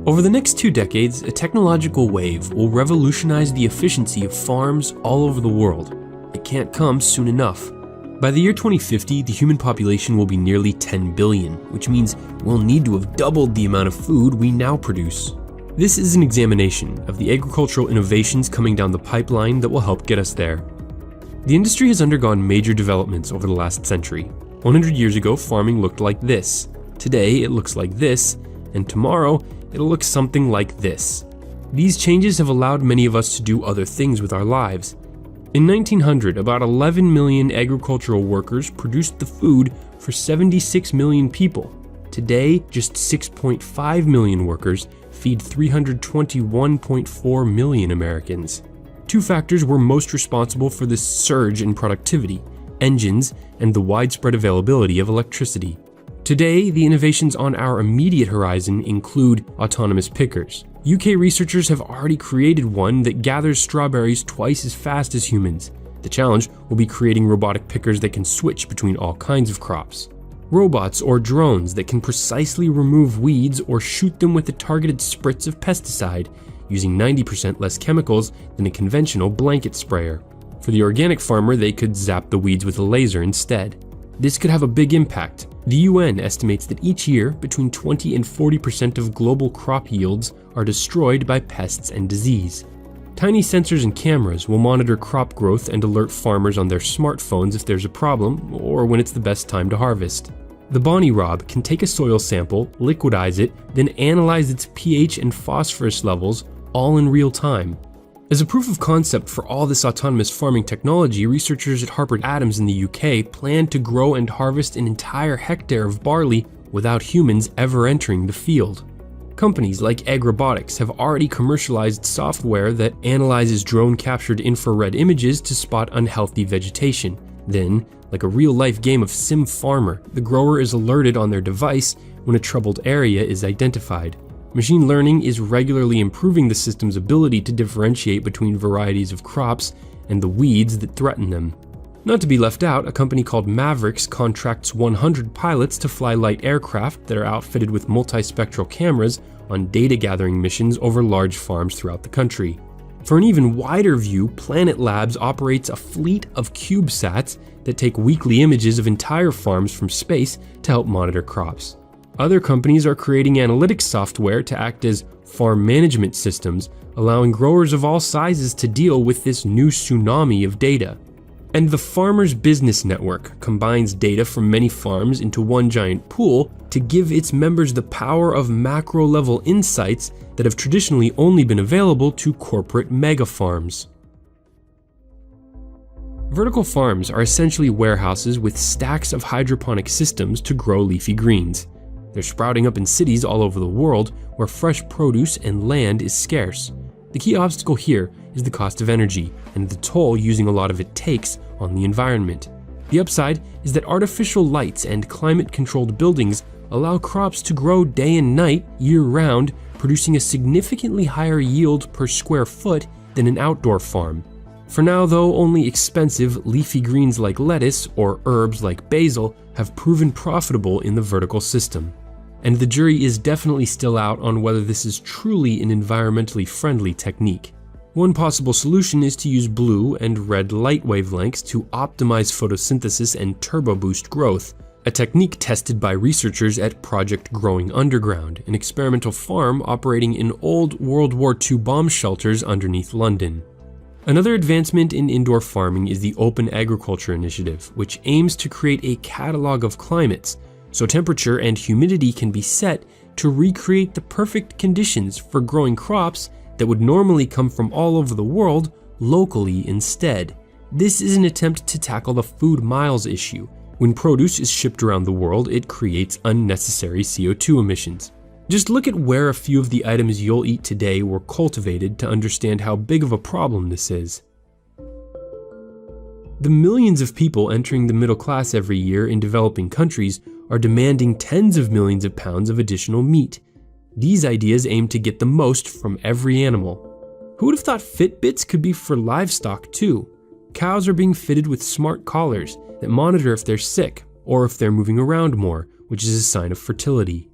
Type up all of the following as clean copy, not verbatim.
Over the next 2 decades, a technological wave will revolutionize the efficiency of farms all over the world. It can't come soon enough. By the year 2050, the human population will be nearly 10 billion, which means we'll need to have doubled the amount of food we now produce. This is an examination of the agricultural innovations coming down the pipeline that will help get us there. The industry has undergone major developments over the last century. 100 years ago, farming looked like this. Today, it looks like this, and tomorrow, it'll look something like this. These changes have allowed many of us to do other things with our lives. In 1900, about 11 million agricultural workers produced the food for 76 million people. Today, just 6.5 million workers feed 321.4 million Americans. 2 factors were most responsible for this surge in productivity: engines and the widespread availability of electricity. Today, the innovations on our immediate horizon include autonomous pickers. UK researchers have already created one that gathers strawberries twice as fast as humans. The challenge will be creating robotic pickers that can switch between all kinds of crops. Robots or drones that can precisely remove weeds or shoot them with a targeted spritz of pesticide, using 90% less chemicals than a conventional blanket sprayer. For the organic farmer, they could zap the weeds with a laser instead. This could have a big impact. The UN estimates that each year, between 20 and 40% of global crop yields are destroyed by pests and disease. Tiny sensors and cameras will monitor crop growth and alert farmers on their smartphones if there's a problem or when it's the best time to harvest. The Bonnie Rob can take a soil sample, liquidize it, then analyze its pH and phosphorus levels all in real time. As a proof of concept for all this autonomous farming technology, researchers at Harper Adams in the UK plan to grow and harvest an entire hectare of barley without humans ever entering the field. Companies like Agri have already commercialized software that analyzes drone-captured infrared images to spot unhealthy vegetation. Then, like a real-life game of Sim Farmer, the grower is alerted on their device when a troubled area is identified. Machine learning is regularly improving the system's ability to differentiate between varieties of crops and the weeds that threaten them. Not to be left out, a company called Mavericks contracts 100 pilots to fly light aircraft that are outfitted with multispectral cameras on data-gathering missions over large farms throughout the country. For an even wider view, Planet Labs operates a fleet of CubeSats that take weekly images of entire farms from space to help monitor crops. Other companies are creating analytics software to act as farm management systems, allowing growers of all sizes to deal with this new tsunami of data. And the Farmers Business Network combines data from many farms into one giant pool to give its members the power of macro-level insights that have traditionally only been available to corporate mega farms. Vertical farms are essentially warehouses with stacks of hydroponic systems to grow leafy greens. They're sprouting up in cities all over the world where fresh produce and land is scarce. The key obstacle here is the cost of energy and the toll using a lot of it takes on the environment. The upside is that artificial lights and climate-controlled buildings allow crops to grow day and night, year-round, producing a significantly higher yield per square foot than an outdoor farm. For now, though, only expensive leafy greens like lettuce or herbs like basil have proven profitable in the vertical system. And the jury is definitely still out on whether this is truly an environmentally friendly technique. One possible solution is to use blue and red light wavelengths to optimize photosynthesis and turbo boost growth, a technique tested by researchers at Project Growing Underground, an experimental farm operating in old World War II bomb shelters underneath London. Another advancement in indoor farming is the Open Agriculture Initiative, which aims to create a catalog of climates, so temperature and humidity can be set to recreate the perfect conditions for growing crops that would normally come from all over the world locally instead. This is an attempt to tackle the food miles issue. When produce is shipped around the world, it creates unnecessary CO2 emissions. Just look at where a few of the items you'll eat today were cultivated to understand how big of a problem this is. The millions of people entering the middle class every year in developing countries are demanding tens of millions of pounds of additional meat. These ideas aim to get the most from every animal. Who would have thought Fitbits could be for livestock too? Cows are being fitted with smart collars that monitor if they're sick or if they're moving around more, which is a sign of fertility.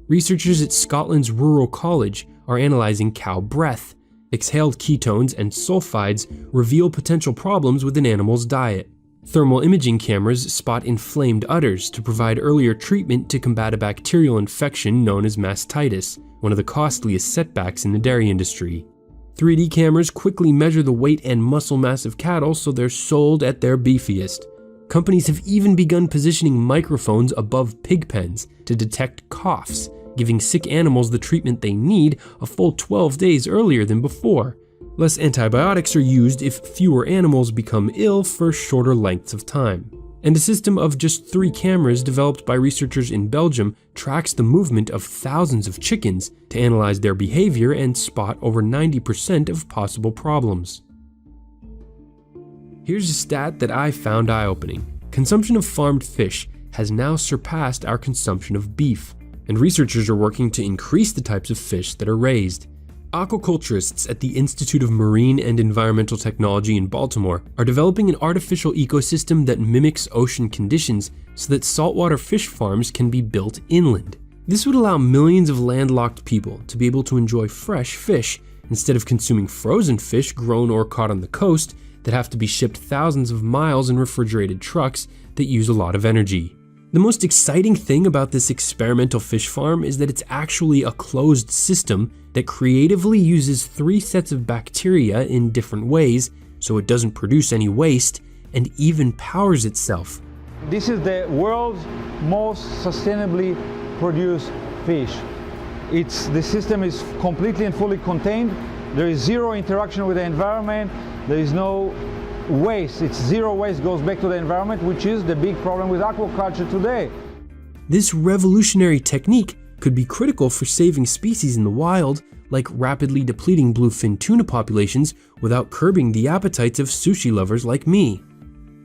Researchers at Scotland's Rural College are analyzing cow breath. Exhaled ketones and sulfides reveal potential problems with an animal's diet. Thermal imaging cameras spot inflamed udders to provide earlier treatment to combat a bacterial infection known as mastitis, one of the costliest setbacks in the dairy industry. 3D cameras quickly measure the weight and muscle mass of cattle so they're sold at their beefiest. Companies have even begun positioning microphones above pig pens to detect coughs, giving sick animals the treatment they need a full 12 days earlier than before. Less antibiotics are used if fewer animals become ill for shorter lengths of time. And a system of just 3 cameras developed by researchers in Belgium tracks the movement of thousands of chickens to analyze their behavior and spot over 90% of possible problems. Here's a stat that I found eye-opening. Consumption of farmed fish has now surpassed our consumption of beef, and researchers are working to increase the types of fish that are raised. Aquaculturists at the Institute of Marine and Environmental Technology in Baltimore are developing an artificial ecosystem that mimics ocean conditions so that saltwater fish farms can be built inland. This would allow millions of landlocked people to be able to enjoy fresh fish instead of consuming frozen fish grown or caught on the coast that have to be shipped thousands of miles in refrigerated trucks that use a lot of energy. The most exciting thing about this experimental fish farm is that it's actually a closed system that creatively uses 3 sets of bacteria in different ways so it doesn't produce any waste and even powers itself. This is the world's most sustainably produced fish. The system is completely and fully contained. There is zero interaction with the environment. There is no waste. It's zero waste, goes back to the environment, which is the big problem with aquaculture today. This revolutionary technique could be critical for saving species in the wild, like rapidly depleting bluefin tuna populations without curbing the appetites of sushi lovers like me.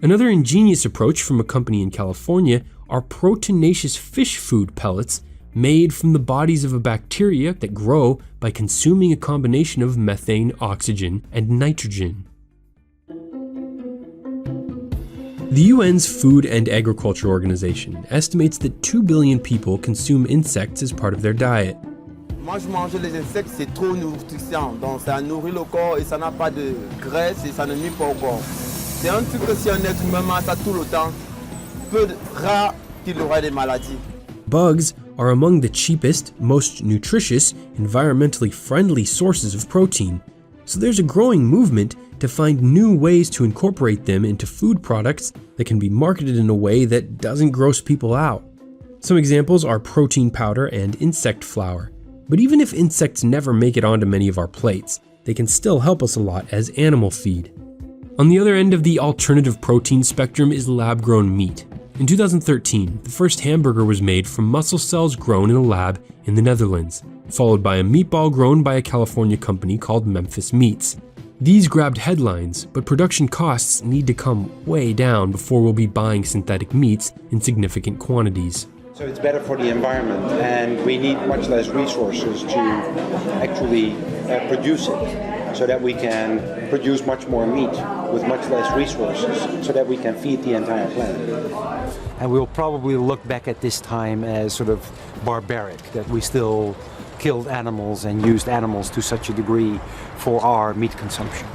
Another ingenious approach from a company in California are proteinaceous fish food pellets made from the bodies of a bacteria that grow by consuming a combination of methane, oxygen, and nitrogen. The UN's Food and Agriculture Organization estimates that 2 billion people consume insects as part of their diet. Moi, je mange les insectes, c'est trop nourrissant, donc ça nourrit le corps et ça n'a pas de graisse et ça ne nuit pas au corps. C'est un truc que si un être humain mange ça tout le temps, peu rare qu'il aura des maladies. Bugs are among the cheapest, most nutritious, environmentally friendly sources of protein, so there's a growing movement to find new ways to incorporate them into food products that can be marketed in a way that doesn't gross people out. Some examples are protein powder and insect flour. But even if insects never make it onto many of our plates, they can still help us a lot as animal feed. On the other end of the alternative protein spectrum is lab-grown meat. In 2013, the first hamburger was made from muscle cells grown in a lab in the Netherlands, followed by a meatball grown by a California company called Memphis Meats. These grabbed headlines, but production costs need to come way down before we'll be buying synthetic meats in significant quantities. So it's better for the environment, and we need much less resources to actually produce it, so that we can produce much more meat with much less resources, so that we can feed the entire planet. And we'll probably look back at this time as sort of barbaric, that we still killed animals and used animals to such a degree for our meat consumption.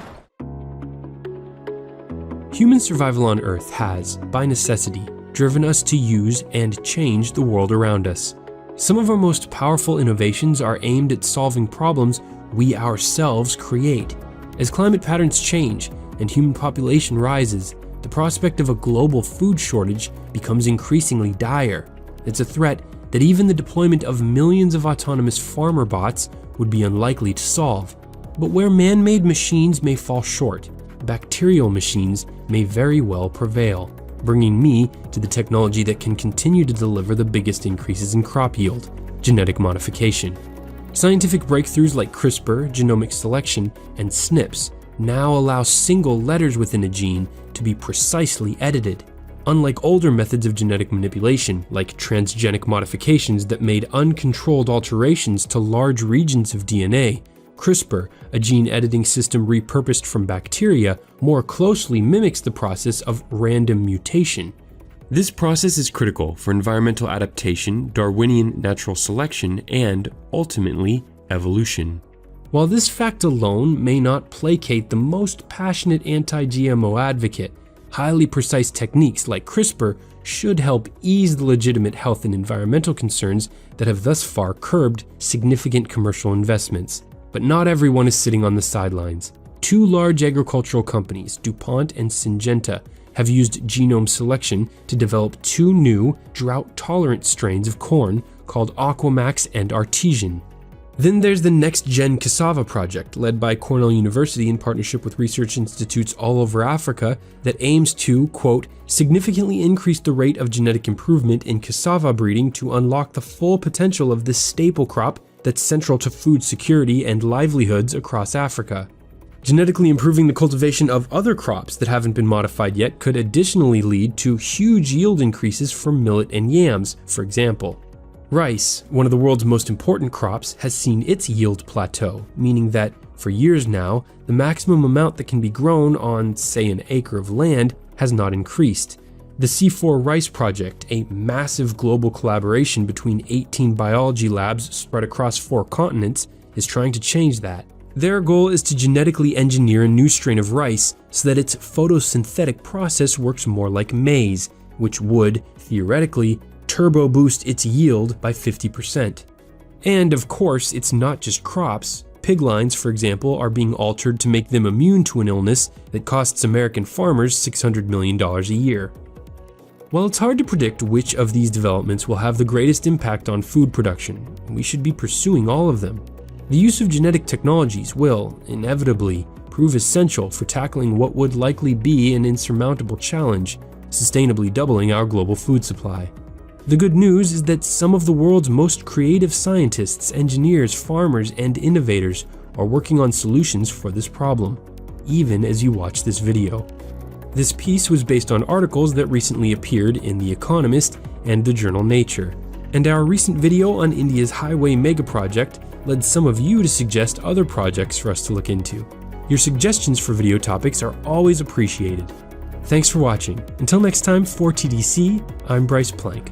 Human survival on Earth has, by necessity, driven us to use and change the world around us. Some of our most powerful innovations are aimed at solving problems we ourselves create. As climate patterns change and human population rises, the prospect of a global food shortage becomes increasingly dire. It's a threat that even the deployment of millions of autonomous farmer bots would be unlikely to solve. But where man-made machines may fall short, bacterial machines may very well prevail, bringing me to the technology that can continue to deliver the biggest increases in crop yield: genetic modification. Scientific breakthroughs like CRISPR, genomic selection, and SNPs now allow single letters within a gene to be precisely edited. Unlike older methods of genetic manipulation, like transgenic modifications that made uncontrolled alterations to large regions of DNA, CRISPR, a gene editing system repurposed from bacteria, more closely mimics the process of random mutation. This process is critical for environmental adaptation, Darwinian natural selection, and, ultimately, evolution. While this fact alone may not placate the most passionate anti-GMO advocate, highly precise techniques like CRISPR should help ease the legitimate health and environmental concerns that have thus far curbed significant commercial investments. But not everyone is sitting on the sidelines. Two large agricultural companies, DuPont and Syngenta, have used genome selection to develop two new drought-tolerant strains of corn called Aquamax and Artesian. Then there's the Next Gen Cassava project, led by Cornell University in partnership with research institutes all over Africa, that aims to, quote, significantly increase the rate of genetic improvement in cassava breeding to unlock the full potential of this staple crop that's central to food security and livelihoods across Africa. Genetically improving the cultivation of other crops that haven't been modified yet could additionally lead to huge yield increases for millet and yams, for example. Rice, one of the world's most important crops, has seen its yield plateau, meaning that, for years now, the maximum amount that can be grown on, say, an acre of land has not increased. The C4 Rice Project, a massive global collaboration between 18 biology labs spread across 4 continents, is trying to change that. Their goal is to genetically engineer a new strain of rice so that its photosynthetic process works more like maize, which would, theoretically, turbo boost its yield by 50%. And of course, it's not just crops. Pig lines, for example, are being altered to make them immune to an illness that costs American farmers $600 million a year. While it's hard to predict which of these developments will have the greatest impact on food production, we should be pursuing all of them. The use of genetic technologies will, inevitably, prove essential for tackling what would likely be an insurmountable challenge, sustainably doubling our global food supply. The good news is that some of the world's most creative scientists, engineers, farmers, and innovators are working on solutions for this problem, even as you watch this video. This piece was based on articles that recently appeared in The Economist and the journal Nature, and our recent video on India's highway mega project led some of you to suggest other projects for us to look into. Your suggestions for video topics are always appreciated. Thanks for watching. Until next time, for TDC, I'm Bryce Plank.